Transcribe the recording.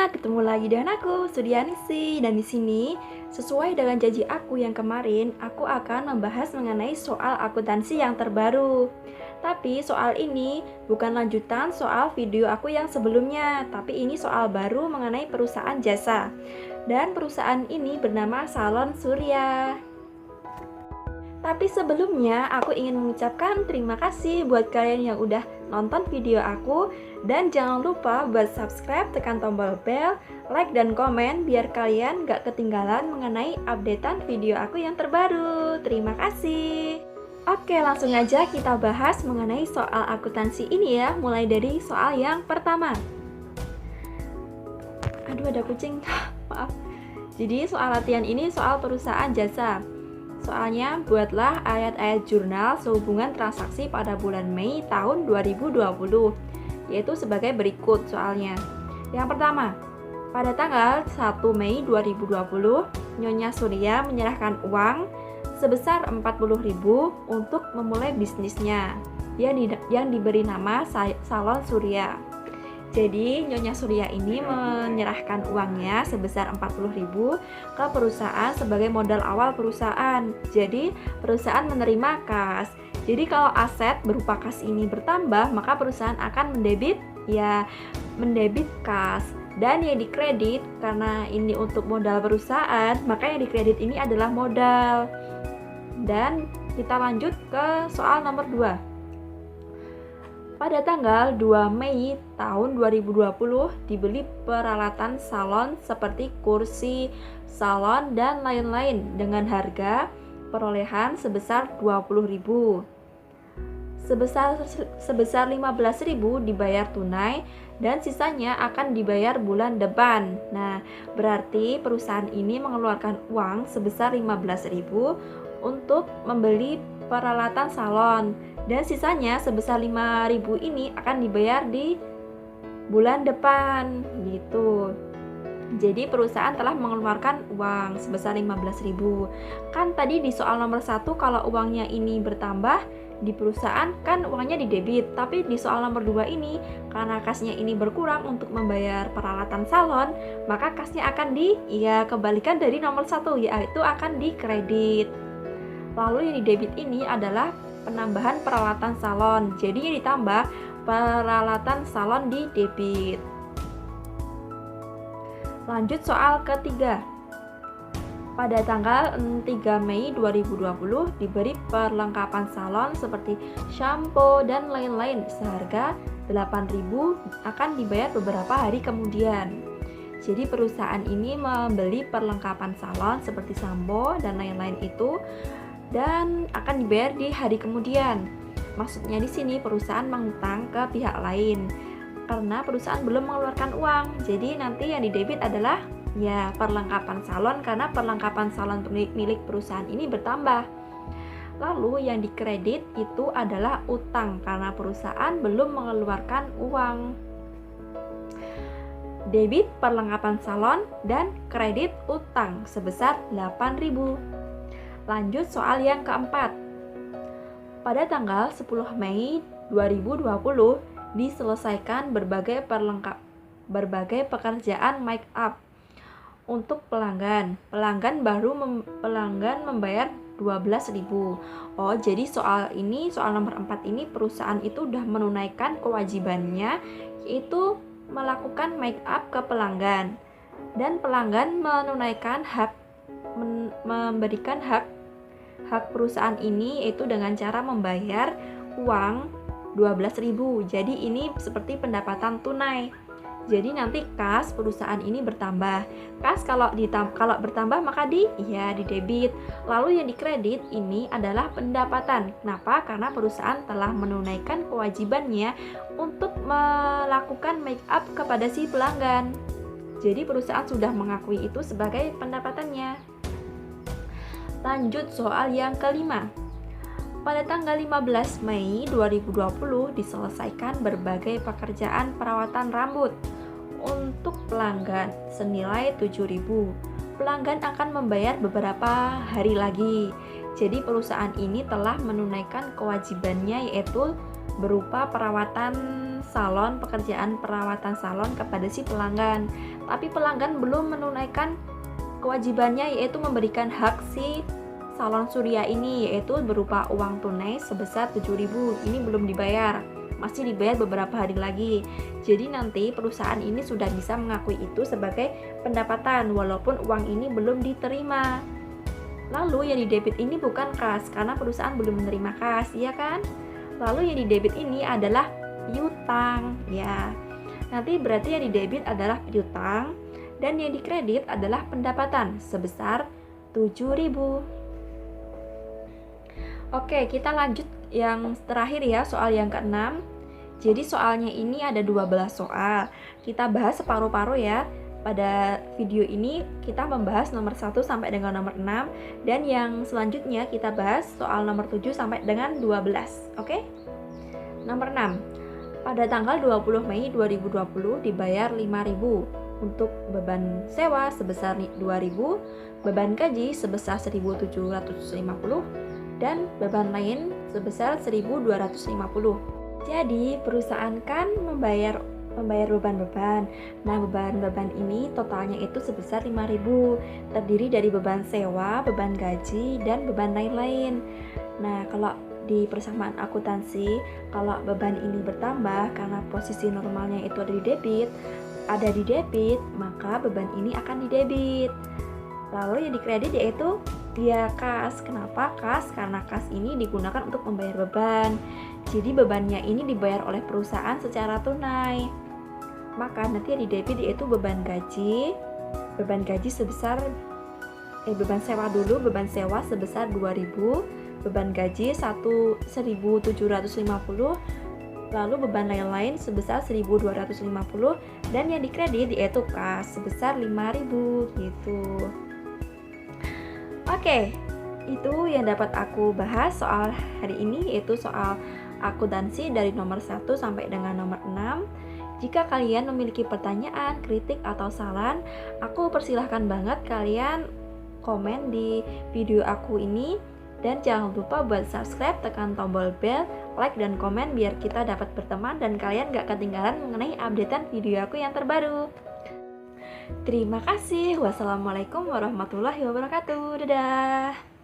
semuanya, ketemu lagi dengan aku, Sudianisi. Dan di sini, sesuai dengan janji aku yang kemarin, aku akan membahas mengenai soal akuntansi yang terbaru. Tapi soal ini bukan lanjutan soal video aku yang sebelumnya, tapi ini soal baru mengenai perusahaan jasa. Dan perusahaan ini bernama Salon Surya. Tapi sebelumnya aku ingin mengucapkan terima kasih buat kalian yang udah nonton video aku. Dan jangan lupa buat subscribe, tekan tombol bell, like dan komen biar kalian gak ketinggalan mengenai updatean video aku yang terbaru. Terima kasih. Oke, langsung aja kita bahas mengenai soal akuntansi ini ya. Mulai dari soal yang pertama. Aduh, ada kucing. Maaf. Jadi soal latihan ini soal perusahaan jasa. Soalnya, buatlah ayat-ayat jurnal sehubungan transaksi pada bulan Mei tahun 2020, yaitu sebagai berikut soalnya. Yang pertama, pada tanggal 1 Mei 2020, Nyonya Surya menyerahkan uang sebesar 40.000 untuk memulai bisnisnya yang diberi nama Salon Surya. Jadi Nyonya Surya ini menyerahkan uangnya sebesar 40.000 ke perusahaan sebagai modal awal perusahaan. Jadi perusahaan menerima kas. Jadi kalau aset berupa kas ini bertambah, maka perusahaan akan mendebit kas. Dan yang dikredit, karena ini untuk modal perusahaan, maka yang dikredit ini adalah modal. Dan kita lanjut ke soal nomor 2. Pada tanggal 2 Mei tahun 2020 dibeli peralatan salon seperti kursi, salon, dan lain-lain dengan harga perolehan sebesar 20.000. Sebesar 15.000 dibayar tunai dan sisanya akan dibayar bulan depan. Nah, berarti perusahaan ini mengeluarkan uang sebesar 15.000 untuk membeli peralatan salon. Dan sisanya sebesar 5.000 ini akan dibayar di bulan depan gitu. Jadi perusahaan telah mengeluarkan uang sebesar 15.000. Kan tadi di soal nomor 1 kalau uangnya ini bertambah di perusahaan kan uangnya didebit. Tapi di soal nomor 2 ini karena kasnya ini berkurang untuk membayar peralatan salon, maka kasnya akan kebalikan dari nomor 1, yaitu akan dikredit. Lalu yang didebit ini adalah penambahan peralatan salon. Jadi yang ditambah peralatan salon di debit. Lanjut soal ketiga. Pada tanggal 3 Mei 2020 diberi perlengkapan salon seperti shampoo dan lain-lain seharga 8.000 akan dibayar beberapa hari kemudian. Jadi perusahaan ini membeli perlengkapan salon seperti shampoo dan lain-lain itu dan akan dibayar di hari kemudian. Maksudnya di sini perusahaan mengutang ke pihak lain karena perusahaan belum mengeluarkan uang. Jadi nanti yang didebit adalah perlengkapan salon karena perlengkapan salon milik perusahaan ini bertambah. Lalu yang dikredit itu adalah utang karena perusahaan belum mengeluarkan uang. Debit perlengkapan salon dan kredit utang sebesar 8.000. Lanjut soal yang keempat. Pada tanggal 10 Mei 2020 diselesaikan berbagai pekerjaan make up untuk pelanggan. Pelanggan membayar 12.000. Oh, jadi soal nomor 4 ini perusahaan itu udah menunaikan kewajibannya yaitu melakukan make up ke pelanggan. Dan pelanggan menunaikan memberikan hak perusahaan ini yaitu dengan cara membayar uang 12.000. Jadi ini seperti pendapatan tunai. Jadi nanti kas perusahaan ini bertambah. Kas kalau bertambah maka di debit. Lalu yang dikredit ini adalah pendapatan. Kenapa? Karena perusahaan telah menunaikan kewajibannya untuk melakukan make up kepada si pelanggan. Jadi perusahaan sudah mengakui itu sebagai pendapatannya. Lanjut soal yang kelima. Pada tanggal 15 Mei 2020 diselesaikan berbagai pekerjaan perawatan rambut untuk pelanggan senilai 7.000. Pelanggan akan membayar beberapa hari lagi. Jadi perusahaan ini telah menunaikan kewajibannya yaitu berupa perawatan salon, pekerjaan perawatan salon kepada si pelanggan. Tapi pelanggan belum menunaikan kewajibannya, yaitu memberikan hak si salon surya ini, yaitu berupa uang tunai sebesar 7.000. Ini belum dibayar, masih dibayar beberapa hari lagi. Jadi nanti perusahaan ini sudah bisa mengakui itu sebagai pendapatan walaupun uang ini belum diterima. Lalu yang didebit ini bukan kas karena perusahaan belum menerima kas, ya kan? Lalu yang didebit ini adalah piutang, ya. Nanti berarti yang didebit adalah piutang dan yang dikredit adalah pendapatan sebesar 7.000. Oke, kita lanjut yang terakhir ya, soal yang ke-6. Jadi soalnya ini ada 12 soal. Kita bahas separuh-paruh ya. Pada video ini kita membahas nomor 1 sampai dengan nomor 6, dan yang selanjutnya kita bahas soal nomor 7 sampai dengan 12. Oke? Nomor 6. Pada tanggal 20 Mei 2020 dibayar 5.000 untuk beban sewa sebesar 2.000, beban gaji sebesar 1.750, dan beban lain sebesar 1.250. Jadi perusahaan kan membayar beban-beban. Nah, beban-beban ini totalnya itu sebesar 5.000, terdiri dari beban sewa, beban gaji, dan beban lain-lain. Nah, kalau di persamaan akuntansi, kalau beban ini bertambah karena posisi normalnya itu ada di debit, maka beban ini akan didebit. Lalu yang dikredit yaitu dia kas. Kenapa kas? Karena kas ini digunakan untuk membayar beban. Jadi bebannya ini dibayar oleh perusahaan secara tunai. Maka nanti yang didebit yaitu beban gaji. Beban sewa dulu, beban sewa sebesar 2.000, beban gaji 1.750, lalu beban lain-lain sebesar 1.250, dan yang dikredit yaitu kas sebesar 5.000 gitu. Oke, itu yang dapat aku bahas soal hari ini, yaitu soal akuntansi dari nomor 1 sampai dengan nomor 6. Jika kalian memiliki pertanyaan, kritik, atau saran, aku persilahkan banget kalian komen di video aku ini. Dan jangan lupa buat subscribe, tekan tombol bell, like, dan komen biar kita dapat berteman dan kalian gak ketinggalan mengenai updatean video aku yang terbaru. Terima kasih. Wassalamualaikum warahmatullahi wabarakatuh. Dadah.